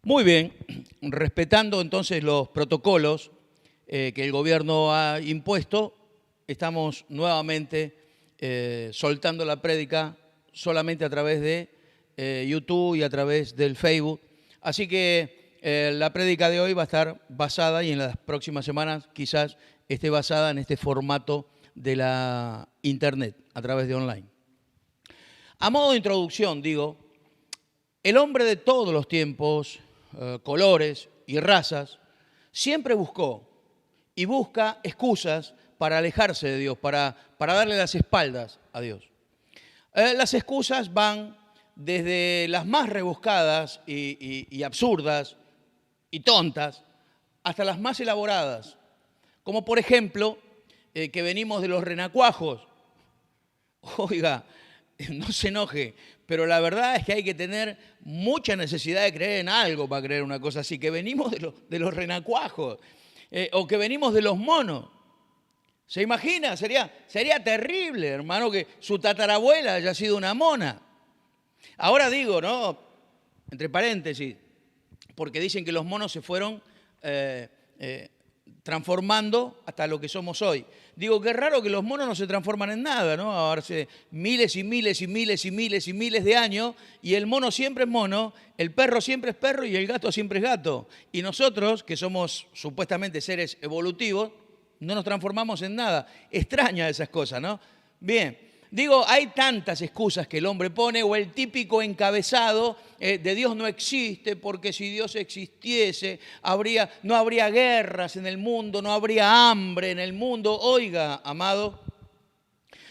Muy bien, respetando entonces los protocolos que el gobierno ha impuesto, estamos nuevamente soltando la prédica solamente a través de YouTube y a través del Facebook. Así que la prédica de hoy va a estar basada, y en las próximas semanas quizás esté basada en este formato de la internet, a través de online. A modo de introducción, digo, el hombre de todos los tiempos, colores y razas, siempre buscó y busca excusas para alejarse de Dios, para darle las espaldas a Dios. Las excusas van desde las más rebuscadas y absurdas y tontas hasta las más elaboradas, como por ejemplo que venimos de los renacuajos. Oiga, no se enoje, pero la verdad es que hay que tener mucha necesidad de creer en algo para creer una cosa así, que venimos de los renacuajos, o que venimos de los monos. ¿Se imagina? Sería terrible, hermano, que su tatarabuela haya sido una mona. Ahora digo, ¿no? Entre paréntesis, porque dicen que los monos se fueron transformando hasta lo que somos hoy. Digo, qué raro que los monos no se transforman en nada, ¿no? Ahora hace miles y miles y miles y miles y miles de años, y el mono siempre es mono, el perro siempre es perro y el gato siempre es gato. Y nosotros, que somos supuestamente seres evolutivos, no nos transformamos en nada. Extraña esas cosas, ¿no? Bien. Digo, hay tantas excusas que el hombre pone, o el típico encabezado de Dios no existe, porque si Dios existiese, no habría guerras en el mundo, no habría hambre en el mundo. Oiga, amado,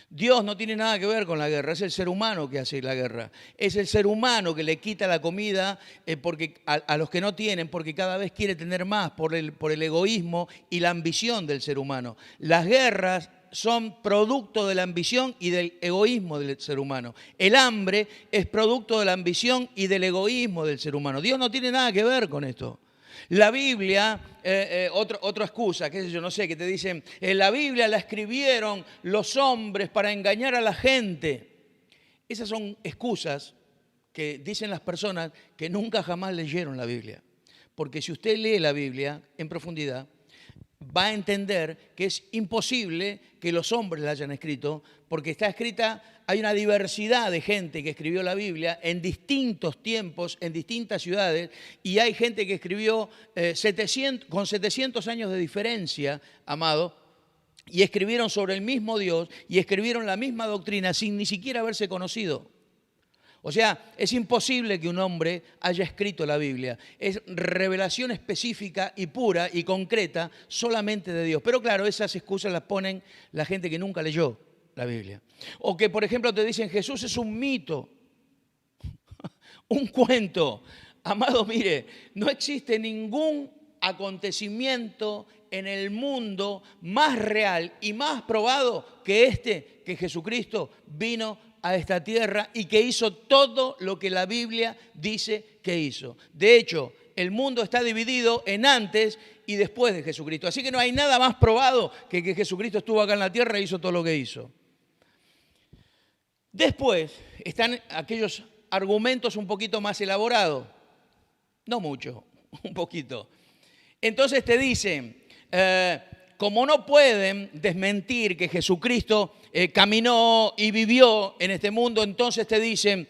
Dios no tiene nada que ver con la guerra, es el ser humano que hace la guerra. Es el ser humano que le quita la comida a los que no tienen, porque cada vez quiere tener más por el egoísmo y la ambición del ser humano. Las guerras son producto de la ambición y del egoísmo del ser humano. El hambre es producto de la ambición y del egoísmo del ser humano. Dios no tiene nada que ver con esto. La Biblia, otra excusa, qué sé yo, no sé, que te dicen, la Biblia la escribieron los hombres para engañar a la gente. Esas son excusas que dicen las personas que nunca jamás leyeron la Biblia. Porque si usted lee la Biblia en profundidad, va a entender que es imposible que los hombres la hayan escrito, porque está escrita, hay una diversidad de gente que escribió la Biblia en distintos tiempos, en distintas ciudades, y hay gente que escribió con 700 años de diferencia, amado, y escribieron sobre el mismo Dios y escribieron la misma doctrina sin ni siquiera haberse conocido. O sea, es imposible que un hombre haya escrito la Biblia. Es revelación específica y pura y concreta solamente de Dios. Pero claro, esas excusas las ponen la gente que nunca leyó la Biblia. O que, por ejemplo, te dicen Jesús es un mito, un cuento. Amado, mire, no existe ningún acontecimiento en el mundo más real y más probado que que Jesucristo vino a esta tierra y que hizo todo lo que la Biblia dice que hizo. De hecho, el mundo está dividido en antes y después de Jesucristo. Así que no hay nada más probado que Jesucristo estuvo acá en la tierra e hizo todo lo que hizo. Después están aquellos argumentos un poquito más elaborados. No mucho, un poquito. Entonces te dicen, como no pueden desmentir que Jesucristo caminó y vivió en este mundo, entonces te dicen,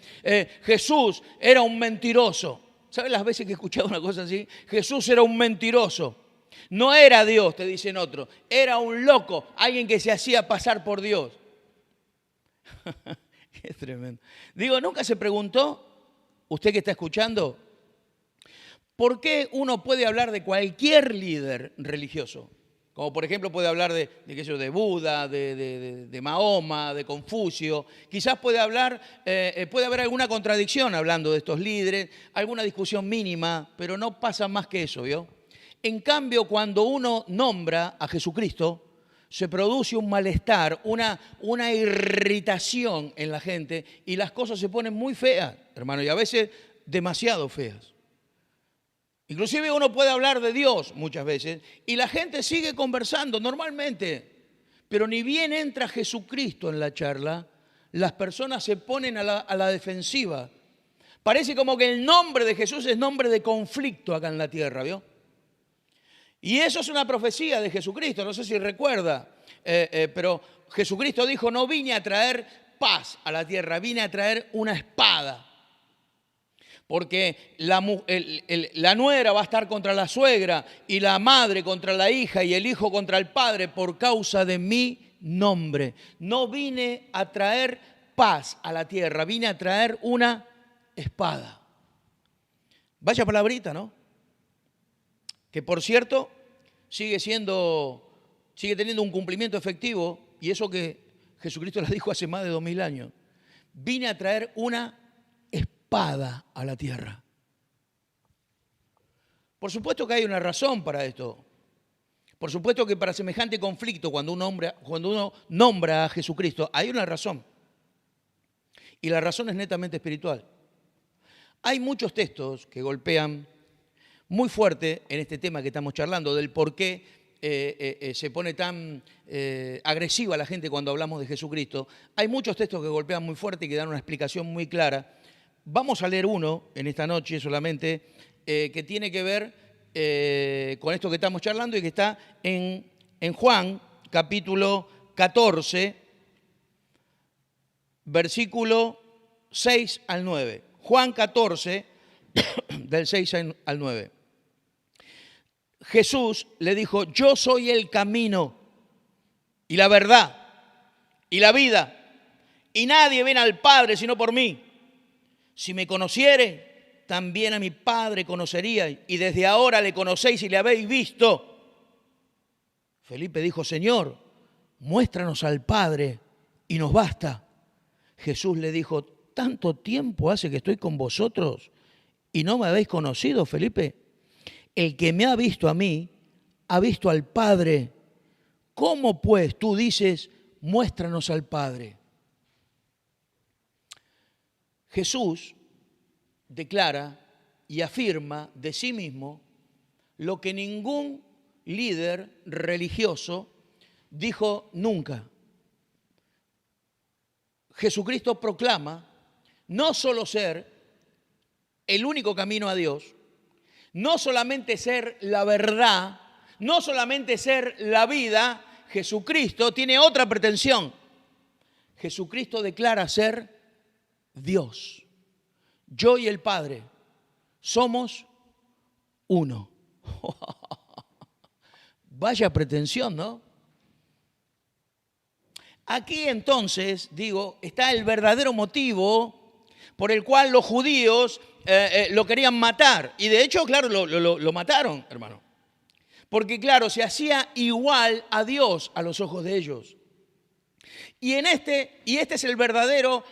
Jesús era un mentiroso. ¿Sabes las veces que he escuchado una cosa así? Jesús era un mentiroso. No era Dios, te dicen otros. Era un loco, alguien que se hacía pasar por Dios. Qué tremendo. Digo, ¿nunca se preguntó, usted que está escuchando, por qué uno puede hablar de cualquier líder religioso? Como por ejemplo puede hablar de Buda, de Mahoma, de Confucio. Quizás puede haber alguna contradicción hablando de estos líderes, alguna discusión mínima, pero no pasa más que eso, ¿vio? En cambio, cuando uno nombra a Jesucristo, se produce un malestar, una irritación en la gente y las cosas se ponen muy feas, hermano, y a veces demasiado feas. Inclusive uno puede hablar de Dios muchas veces y la gente sigue conversando normalmente, pero ni bien entra Jesucristo en la charla, las personas se ponen a la defensiva, Parece como que el nombre de Jesús es nombre de conflicto acá en la tierra, ¿vio? Y eso es una profecía de Jesucristo, no sé si recuerda, pero Jesucristo dijo, no vine a traer paz a la tierra, vine a traer una espada. Porque la nuera va a estar contra la suegra y la madre contra la hija y el hijo contra el padre por causa de mi nombre. No vine a traer paz a la tierra, vine a traer una espada. Vaya palabrita, ¿no? Que por cierto sigue teniendo un cumplimiento efectivo, y eso que Jesucristo la dijo hace más de 2000 años. Vine a traer una espada a la tierra. Por supuesto que hay una razón para esto. Por supuesto que para semejante conflicto, cuando uno nombra a Jesucristo, hay una razón. Y la razón es netamente espiritual. Hay muchos textos que golpean muy fuerte en este tema que estamos charlando, del por qué se pone tan agresiva la gente cuando hablamos de Jesucristo. Hay muchos textos que golpean muy fuerte y que dan una explicación muy clara. Vamos a leer uno en esta noche solamente, que tiene que ver con esto que estamos charlando y que está en Juan, capítulo 14, versículo 6 al 9. Juan 14, del 6 al 9. Jesús le dijo, yo soy el camino y la verdad y la vida, y nadie viene al Padre sino por mí. Si me conociere, también a mi Padre conocería, y desde ahora le conocéis y le habéis visto. Felipe dijo, Señor, muéstranos al Padre y nos basta. Jesús le dijo, ¿tanto tiempo hace que estoy con vosotros y no me habéis conocido, Felipe? El que me ha visto a mí, ha visto al Padre. ¿Cómo pues tú dices, muéstranos al Padre? Jesús declara y afirma de sí mismo lo que ningún líder religioso dijo nunca. Jesucristo proclama no solo ser el único camino a Dios, no solamente ser la verdad, no solamente ser la vida. Jesucristo tiene otra pretensión. Jesucristo declara ser Dios. Yo y el Padre somos uno. Vaya pretensión, ¿no? Aquí entonces, digo, está el verdadero motivo por el cual los judíos lo querían matar. Y de hecho, claro, lo mataron, hermano. Porque, claro, se hacía igual a Dios a los ojos de ellos. Y este es el verdadero,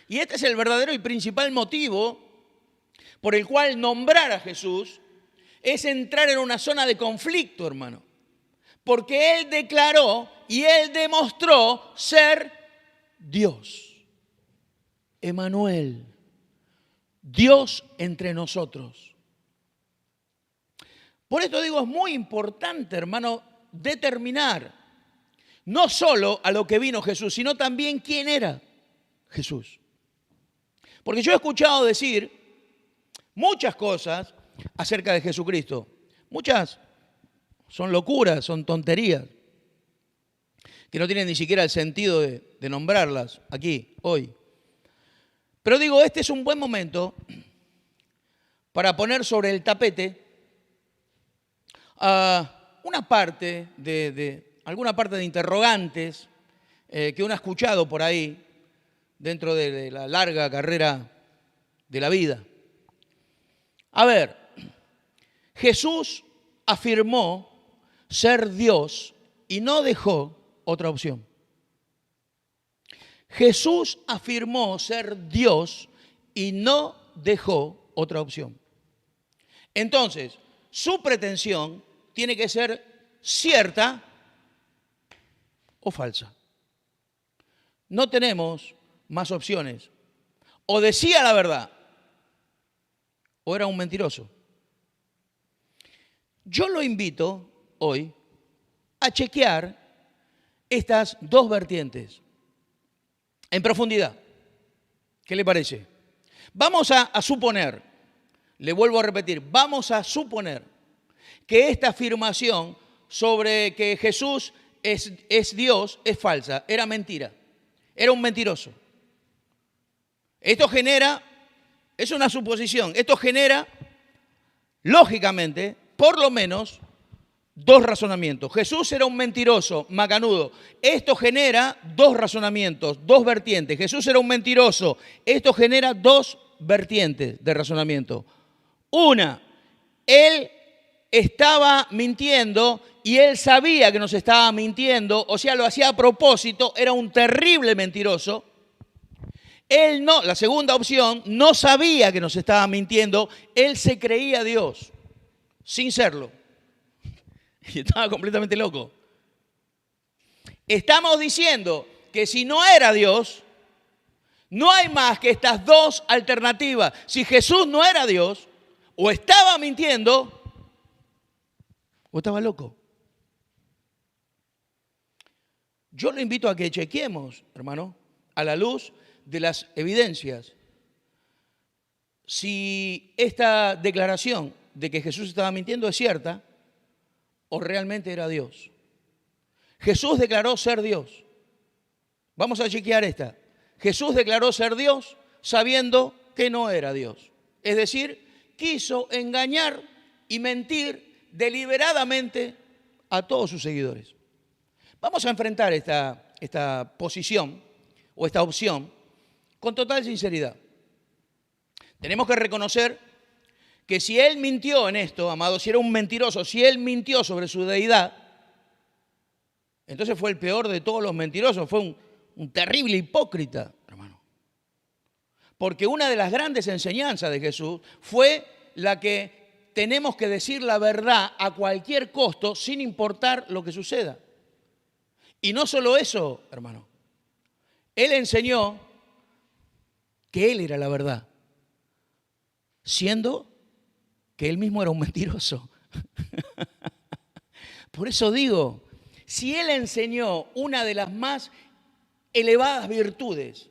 y este es el verdadero y principal motivo por el cual nombrar a Jesús es entrar en una zona de conflicto, hermano. Porque Él declaró y Él demostró ser Dios. Emmanuel, Dios entre nosotros. Por esto digo, es muy importante, hermano, determinar no solo a lo que vino Jesús, sino también quién era Jesús. Porque yo he escuchado decir muchas cosas acerca de Jesucristo. Muchas son locuras, son tonterías, que no tienen ni siquiera el sentido de nombrarlas aquí, hoy. Pero digo, este es un buen momento para poner sobre el tapete alguna parte de interrogantes que uno ha escuchado por ahí dentro de la larga carrera de la vida. A ver, Jesús afirmó ser Dios y no dejó otra opción. Jesús afirmó ser Dios y no dejó otra opción. Entonces, su pretensión tiene que ser cierta o falsa. No tenemos más opciones. O decía la verdad o era un mentiroso. Yo lo invito hoy a chequear estas dos vertientes en profundidad. ¿Qué le parece? Vamos a suponer, le vuelvo a repetir, vamos a suponer que esta afirmación sobre que Jesús es Dios es falsa, era mentira, era un mentiroso. Esto genera, es una suposición, esto genera, lógicamente, por lo menos, dos razonamientos. Jesús era un mentiroso, macanudo. Esto genera dos razonamientos, dos vertientes. Jesús era un mentiroso. Esto genera dos vertientes de razonamiento. Una, él estaba mintiendo y él sabía que nos estaba mintiendo, o sea, lo hacía a propósito, era un terrible mentiroso. Él no, la segunda opción, no sabía que nos estaba mintiendo, él se creía Dios, sin serlo. Y estaba completamente loco. Estamos diciendo que si no era Dios, no hay más que estas dos alternativas. Si Jesús no era Dios, o estaba mintiendo, o estaba loco. Yo lo invito a que chequeemos, hermano, a la luz de las evidencias, si esta declaración de que Jesús estaba mintiendo es cierta o realmente era Dios. Jesús declaró ser Dios. Vamos a chequear esta. Jesús declaró ser Dios sabiendo que no era Dios. Es decir, quiso engañar y mentir deliberadamente a todos sus seguidores. Vamos a enfrentar esta posición o esta opción con total sinceridad. Tenemos que reconocer que si él mintió en esto, amado, si era un mentiroso, si él mintió sobre su deidad, entonces fue el peor de todos los mentirosos, fue un terrible hipócrita, hermano. Porque una de las grandes enseñanzas de Jesús fue la que tenemos que decir la verdad a cualquier costo, sin importar lo que suceda. Y no solo eso, hermano. Él enseñó que él era la verdad, siendo que él mismo era un mentiroso. Por eso digo, si él enseñó una de las más elevadas virtudes,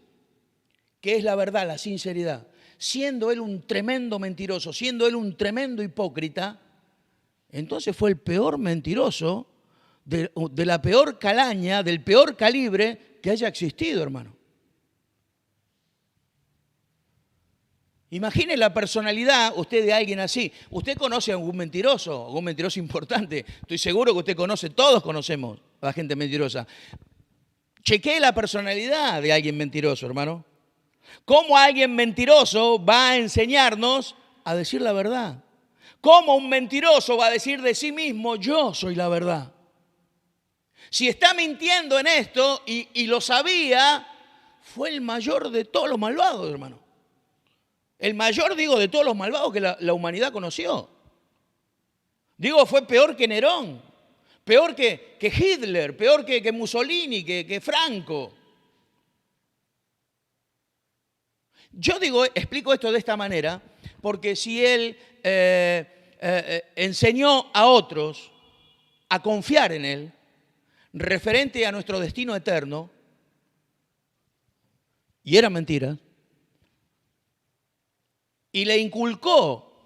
que es la verdad, la sinceridad, siendo él un tremendo mentiroso, siendo él un tremendo hipócrita, entonces fue el peor mentiroso de la peor calaña, del peor calibre que haya existido, hermano. Imagine la personalidad usted de alguien así. ¿Usted conoce a algún mentiroso importante? Estoy seguro que usted conoce, todos conocemos a la gente mentirosa. Chequee la personalidad de alguien mentiroso, hermano. ¿Cómo alguien mentiroso va a enseñarnos a decir la verdad? ¿Cómo un mentiroso va a decir de sí mismo, yo soy la verdad? Si está mintiendo en esto y lo sabía, fue el mayor de todos los malvados, hermano. El mayor, digo, de todos los malvados que la humanidad conoció. Digo, fue peor que Nerón, peor que Hitler, peor que Mussolini, que Franco. Yo digo, explico esto de esta manera, porque si él enseñó a otros a confiar en él, referente a nuestro destino eterno, y era mentira, y le inculcó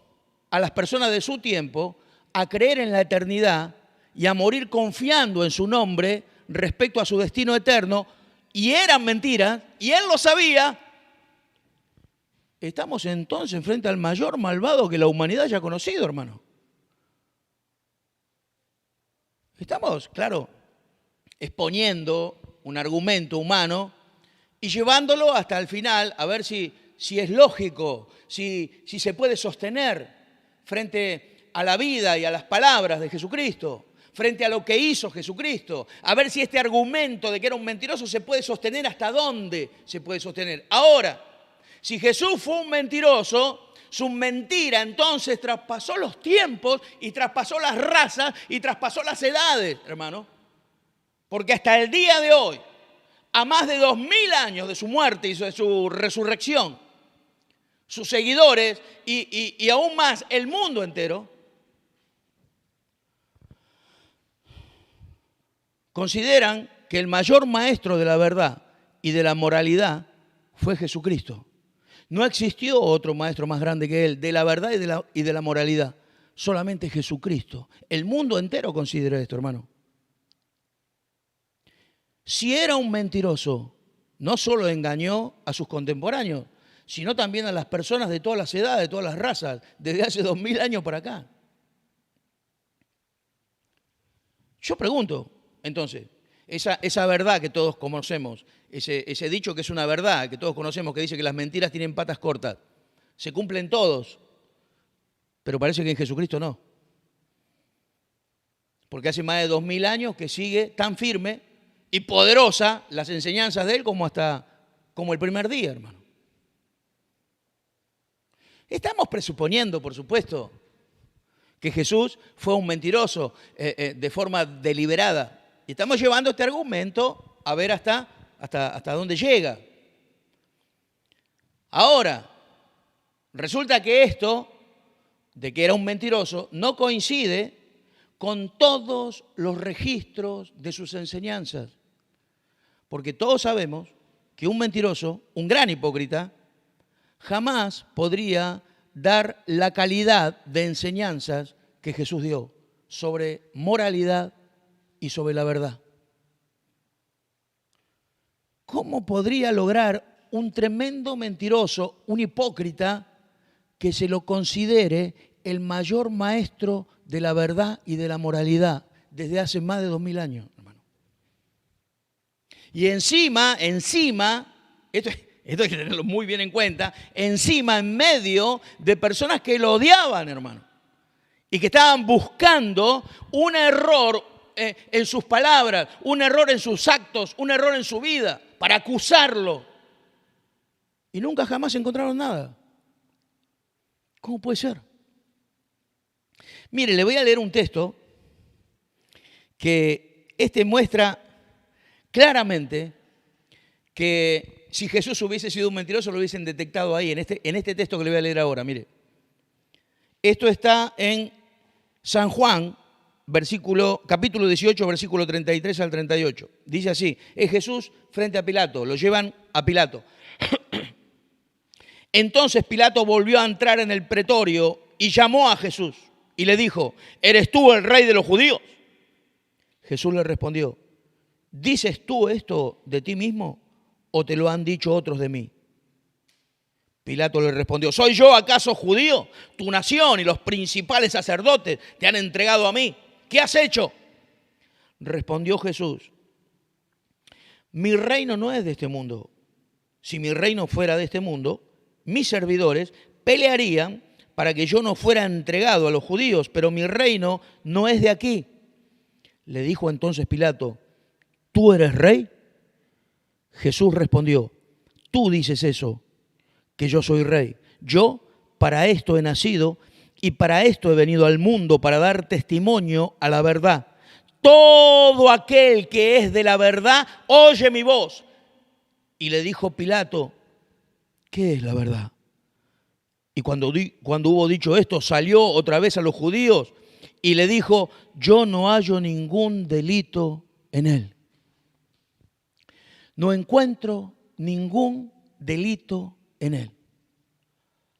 a las personas de su tiempo a creer en la eternidad y a morir confiando en su nombre respecto a su destino eterno, y eran mentiras, y él lo sabía, estamos entonces frente al mayor malvado que la humanidad haya conocido, hermano. Estamos, claro, exponiendo un argumento humano y llevándolo hasta el final a ver si es lógico, si se puede sostener frente a la vida y a las palabras de Jesucristo, frente a lo que hizo Jesucristo, a ver si este argumento de que era un mentiroso se puede sostener, hasta dónde se puede sostener. Ahora, si Jesús fue un mentiroso, su mentira entonces traspasó los tiempos y traspasó las razas y traspasó las edades, hermano. Porque hasta el día de hoy, a más de 2000 años de su muerte y de su resurrección, sus seguidores y aún más el mundo entero, consideran que el mayor maestro de la verdad y de la moralidad fue Jesucristo. No existió otro maestro más grande que él, de la verdad y de la moralidad. Solamente Jesucristo. El mundo entero considera esto, hermano. Si era un mentiroso, no solo engañó a sus contemporáneos, sino también a las personas de todas las edades, de todas las razas, desde hace 2000 años para acá. Yo pregunto, entonces, esa verdad que todos conocemos, ese dicho que es una verdad, que todos conocemos, que dice que las mentiras tienen patas cortas, se cumplen todos, pero parece que en Jesucristo no. Porque hace más de 2000 años que sigue tan firme y poderosa las enseñanzas de él como el primer día, hermano. Estamos presuponiendo, por supuesto, que Jesús fue un mentiroso de forma deliberada. Y estamos llevando este argumento a ver hasta dónde llega. Ahora, resulta que esto, de que era un mentiroso, no coincide con todos los registros de sus enseñanzas. Porque todos sabemos que un mentiroso, un gran hipócrita, jamás podría dar la calidad de enseñanzas que Jesús dio sobre moralidad y sobre la verdad. ¿Cómo podría lograr un tremendo mentiroso, un hipócrita, que se lo considere el mayor maestro de la verdad y de la moralidad desde hace más de 2000 años, hermano? Y encima, esto hay que tenerlo muy bien en cuenta, encima en medio de personas que lo odiaban, hermano, y que estaban buscando un error en sus palabras, un error en sus actos, un error en su vida, para acusarlo. Y nunca jamás encontraron nada. ¿Cómo puede ser? Mire, le voy a leer un texto que muestra claramente que si Jesús hubiese sido un mentiroso, lo hubiesen detectado ahí, en este texto que le voy a leer ahora. Mire, esto está en San Juan, capítulo 18, versículo 33 al 38. Dice así, es Jesús frente a Pilato, lo llevan a Pilato. Entonces Pilato volvió a entrar en el pretorio y llamó a Jesús y le dijo, ¿eres tú el rey de los judíos? Jesús le respondió, ¿dices tú esto de ti mismo o te lo han dicho otros de mí? Pilato le respondió, ¿soy yo acaso judío? Tu nación y los principales sacerdotes te han entregado a mí. ¿Qué has hecho? Respondió Jesús, mi reino no es de este mundo. Si mi reino fuera de este mundo, mis servidores pelearían para que yo no fuera entregado a los judíos, pero mi reino no es de aquí. Le dijo entonces Pilato, ¿tú eres rey? Jesús respondió, tú dices eso, que yo soy rey. Yo para esto he nacido y para esto he venido al mundo, para dar testimonio a la verdad. Todo aquel que es de la verdad, oye mi voz. Y le dijo Pilato, ¿qué es la verdad? Y cuando hubo dicho esto, salió otra vez a los judíos y le dijo, yo no hallo ningún delito en él. No encuentro ningún delito en él.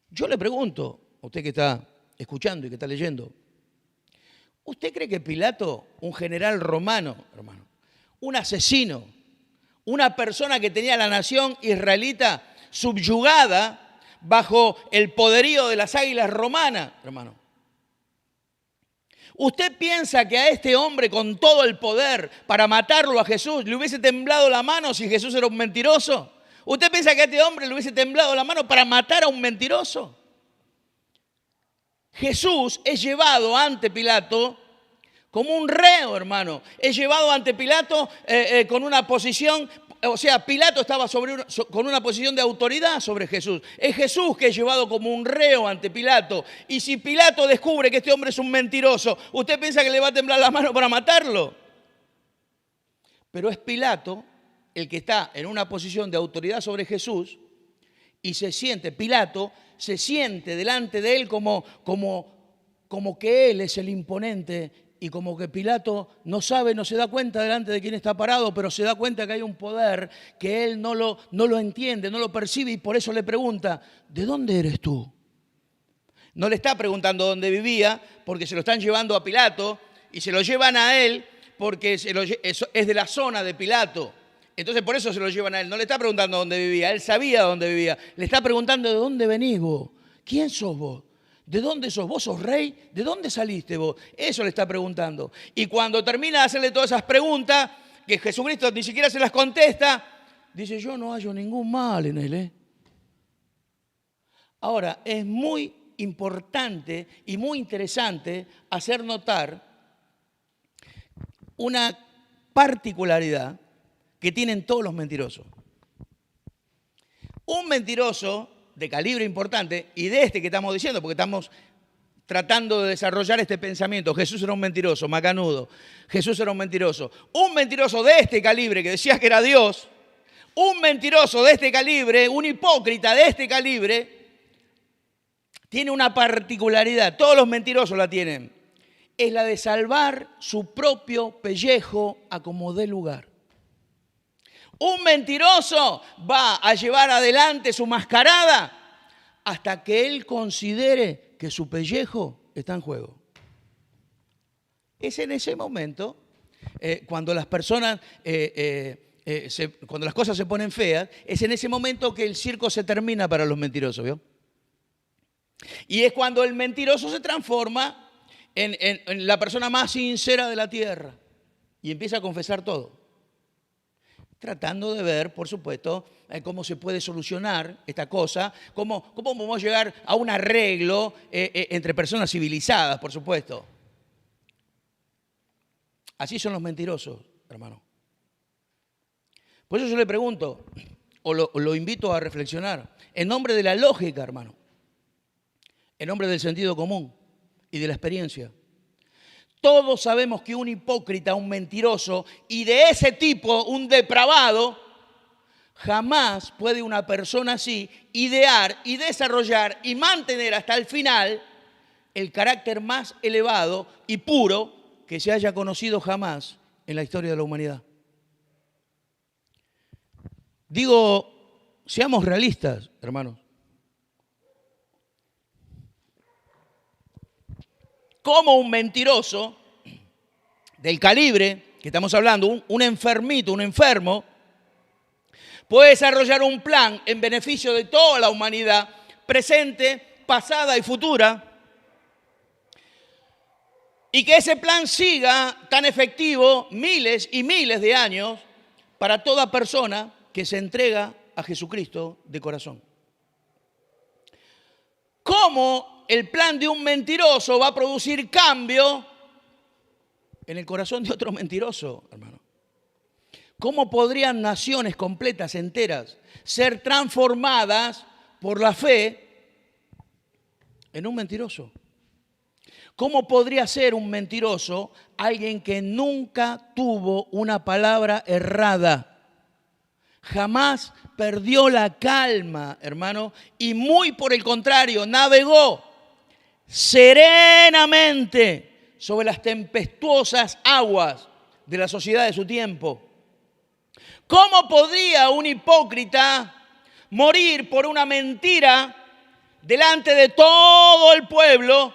Yo le pregunto, a usted que está escuchando y que está leyendo, ¿usted cree que Pilato, un general romano, hermano, un asesino, una persona que tenía a la nación israelita subyugada bajo el poderío de las águilas romanas, hermano? ¿Usted piensa que a este hombre con todo el poder para matarlo a Jesús le hubiese temblado la mano si Jesús era un mentiroso? ¿Usted piensa que a este hombre le hubiese temblado la mano para matar a un mentiroso? Jesús es llevado ante Pilato como un reo, hermano. Es llevado ante Pilato con una posición, o sea, Pilato estaba con una posición de autoridad sobre Jesús. Es Jesús que es llevado como un reo ante Pilato. Y si Pilato descubre que este hombre es un mentiroso, ¿usted piensa que le va a temblar la mano para matarlo? Pero es Pilato el que está en una posición de autoridad sobre Jesús y Pilato se siente delante de él como que él es el imponente y como que Pilato no sabe, no se da cuenta delante de quién está parado, pero se da cuenta que hay un poder que él no lo entiende, no lo percibe y por eso le pregunta, ¿de dónde eres tú? No le está preguntando dónde vivía porque se lo están llevando a Pilato y se lo llevan a él porque es de la zona de Pilato. Entonces por eso se lo llevan a él. No le está preguntando dónde vivía, él sabía dónde vivía. Le está preguntando de dónde venís vos, quién sos vos. ¿De dónde sos? ¿Vos sos rey? ¿De dónde saliste vos? Eso le está preguntando. Y cuando termina de hacerle todas esas preguntas, que Jesucristo ni siquiera se las contesta, dice, yo no hallo ningún mal en él. Ahora, es muy importante y muy interesante hacer notar una particularidad que tienen todos los mentirosos. Un mentiroso de calibre importante, y de este que estamos diciendo, porque estamos tratando de desarrollar este pensamiento, Jesús era un mentiroso, macanudo, Jesús era un mentiroso. Un mentiroso de este calibre, que decía que era Dios, un mentiroso de este calibre, un hipócrita de este calibre, tiene una particularidad, todos los mentirosos la tienen, es la de salvar su propio pellejo a como dé lugar. Un mentiroso va a llevar adelante su mascarada hasta que él considere que su pellejo está en juego. Es en ese momento, cuando las personas, cuando las cosas se ponen feas, es en ese momento que el circo se termina para los mentirosos, ¿vio? Y es cuando el mentiroso se transforma en la persona más sincera de la tierra y empieza a confesar todo. Tratando de ver, por supuesto, cómo se puede solucionar esta cosa, cómo podemos llegar a un arreglo entre personas civilizadas, por supuesto. Así son los mentirosos, hermano. Por eso yo le pregunto, o lo invito a reflexionar, en nombre de la lógica, hermano, en nombre del sentido común y de la experiencia. Todos sabemos que un hipócrita, un mentiroso y de ese tipo, un depravado, jamás puede una persona así idear y desarrollar y mantener hasta el final el carácter más elevado y puro que se haya conocido jamás en la historia de la humanidad. Digo, seamos realistas, hermanos. Como un mentiroso del calibre que estamos hablando, un enfermito, un enfermo, puede desarrollar un plan en beneficio de toda la humanidad, presente, pasada y futura, y que ese plan siga tan efectivo miles y miles de años para toda persona que se entrega a Jesucristo de corazón. ¿Cómo el plan de un mentiroso va a producir cambio en el corazón de otro mentiroso, hermano? ¿Cómo podrían naciones completas, enteras, ser transformadas por la fe en un mentiroso? ¿Cómo podría ser un mentiroso alguien que nunca tuvo una palabra errada? Jamás perdió la calma, hermano, y muy por el contrario, navegó serenamente sobre las tempestuosas aguas de la sociedad de su tiempo. ¿Cómo podía un hipócrita morir por una mentira delante de todo el pueblo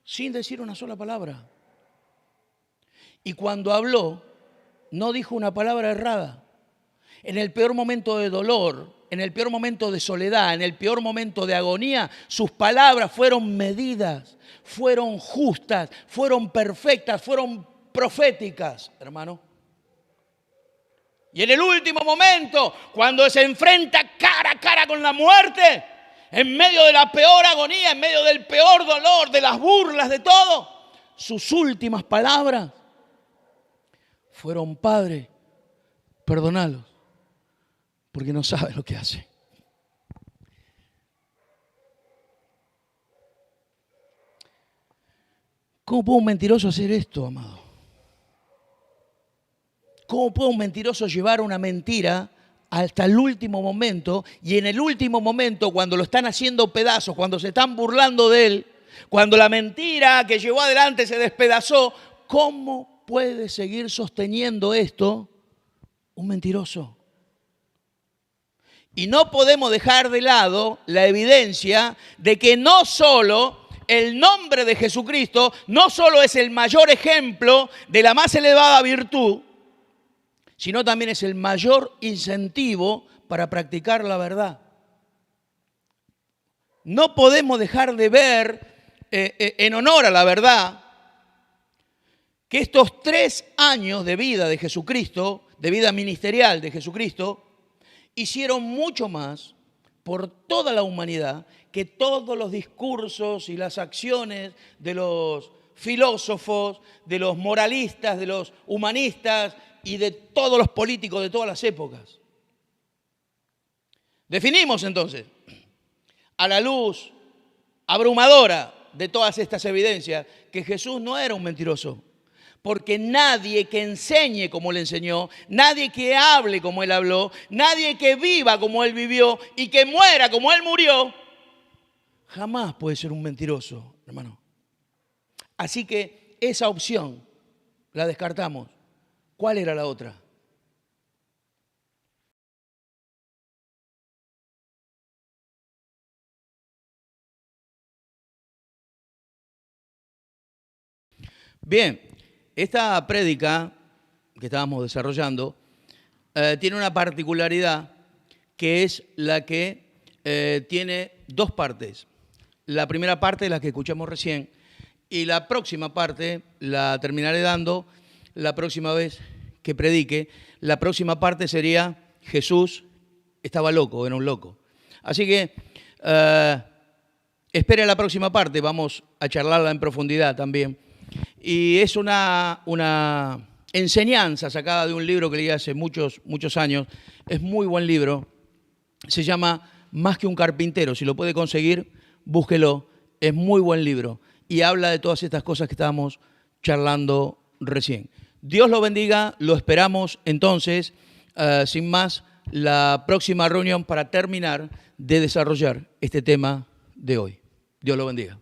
sin decir una sola palabra? Y cuando habló, no dijo una palabra errada. En el peor momento de dolor, en el peor momento de soledad, en el peor momento de agonía, sus palabras fueron medidas, fueron justas, fueron perfectas, fueron proféticas, hermano. Y en el último momento, cuando se enfrenta cara a cara con la muerte, en medio de la peor agonía, en medio del peor dolor, de las burlas, de todo, sus últimas palabras fueron: Padre, perdonalos, porque no saben lo que hacen. ¿Cómo puede un mentiroso hacer esto, amado? ¿Cómo puede un mentiroso llevar una mentira hasta el último momento? Y en el último momento, cuando lo están haciendo pedazos, cuando se están burlando de él, Cuando la mentira que llevó adelante se despedazó, ¿cómo puede seguir sosteniendo esto un mentiroso? Y no podemos dejar de lado la evidencia de que no solo el nombre de Jesucristo, no solo es el mayor ejemplo de la más elevada virtud, sino también es el mayor incentivo para practicar la verdad. No podemos dejar de ver, en honor a la verdad, que estos 3 años de vida de Jesucristo, de vida ministerial de Jesucristo, hicieron mucho más por toda la humanidad que todos los discursos y las acciones de los filósofos, de los moralistas, de los humanistas y de todos los políticos de todas las épocas. Definimos entonces, a la luz abrumadora de todas estas evidencias, que Jesús no era un mentiroso. Porque nadie que enseñe como Él enseñó, nadie que hable como Él habló, nadie que viva como Él vivió y que muera como Él murió, jamás puede ser un mentiroso, hermano. Así que esa opción la descartamos. ¿Cuál era la otra? Bien, esta prédica que estábamos desarrollando tiene una particularidad que es la que tiene 2 partes. La primera parte es la que escuchamos recién y la próxima parte la terminaré dando la próxima vez que predique. La próxima parte sería Jesús estaba loco, era un loco. Así que espere la próxima parte, vamos a charlarla en profundidad también. Y es una enseñanza sacada de un libro que leí hace muchos años. Es muy buen libro. Se llama Más que un carpintero. Si lo puede conseguir, búsquelo. Es muy buen libro. Y habla de todas estas cosas que estábamos charlando recién. Dios lo bendiga. Lo esperamos entonces, sin más, la próxima reunión para terminar de desarrollar este tema de hoy. Dios lo bendiga.